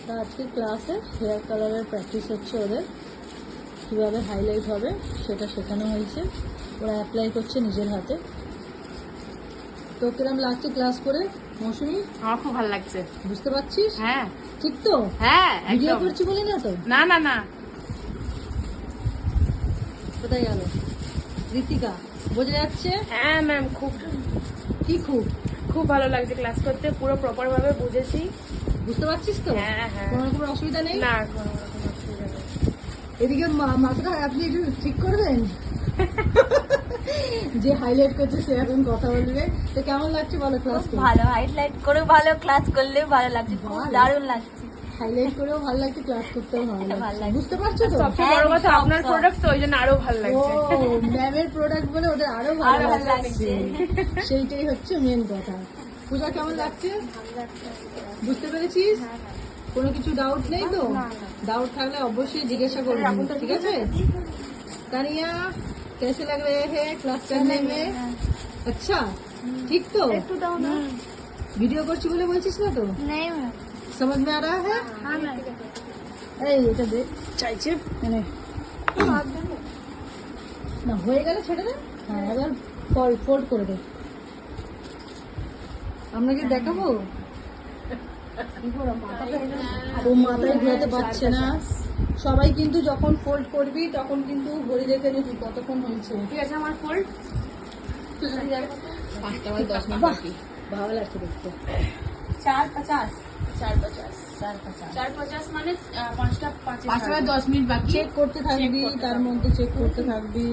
তা আজকে ক্লাসে হেয়ার কালারের প্র্যাকটিস হচ্ছে, ওদের কীভাবে হাইলাইট হবে সেটা শেখানো হয়েছে। ওরা অ্যাপ্লাই করছে নিজের হাতে। তো কিরম লাগছে ক্লাস করে মৌসুমি? আমার খুব ভালো লাগছে। বুঝতে পারছিস? হ্যাঁ ঠিক তো? হ্যাঁ, ভিডিও একদম। করছি বলি না তো? না না না, কোথায় গেল ঋতিকা? বোঝা যাচ্ছে? হ্যাঁ ম্যাম, খুব কি খুব খুব ভালো লাগছে ক্লাস করতে, পুরো প্রপার ভাবে বুঝেছি। বুঝতে পারছিস তো? হ্যাঁ হ্যাঁ, কোনো রকম অসুবিধা নেই? না কোনো রকম অসুবিধা নেই। এদিকে মাথাটা আপনি একটু ঠিক করবেন। যে হাইলাইট করছে সে এখন কথা বলবে। তো কেমন লাগছে বলো ক্লাস করে? ভালো, হাইলাইট করে ভালো, ক্লাস করলে ভালো লাগছে, খুব ভালো। দারুণ লাগছে। হাইলাইট করেও ভালো লাগছে, ক্লাস করতেও ভালো ভালো লাগছে। লাগছে। বুঝতে পারছো তো? সবচেয়ে হ্যাঁ, বড় কথা সব, আপনার সব। প্রোডাক্ট, তো ওই জন্য আরো ভালো ও লাগছে। ম্যামের প্রোডাক্ট বলে ওদের আরো ভালো আরো ভালো লাগছে। লাগছে। সেইটাই হচ্ছে মেন কথা। পূজা কেমন লাগছে? বুঝতে পেরেছিস? কোনো কিছু ডাউট নেই তো? डाउट থাকলে অবশ্যই জিজ্ঞাসা করবেন, ঠিক আছে? तानिया कैसे लग रहे हैं क्लास करने में? अच्छा ठीक तो? একটু দাও না। ভিডিও করছি বলে বলছিস না তো? নেই ম্যাম। समझ में आ रहा है? হ্যাঁ ম্যাম। এই এটা দে, চাইছে মানে না হয়ে গেলে ছেড়ে দে। হ্যাঁ এবার ফোল্ড করে দে। আমরা কি দেখাবো? ও মাথায় ঘোরাতে পারছে না। সবাই কিন্তু যখন ফোল্ড করবি তখন কিন্তু ঘড়ি দেখে নিবি কতক্ষণ হয়েছে। ঠিক আছে, আমার ফোল্ড 5:10 মিনিট বাকি। ভালো লাগছে দেখতে। 4:50। 4:50 মানে 5:05 5:10 মিনিট বাকি। চেক করতে থাকবি, তার মধ্যে চেক করতে থাকবি।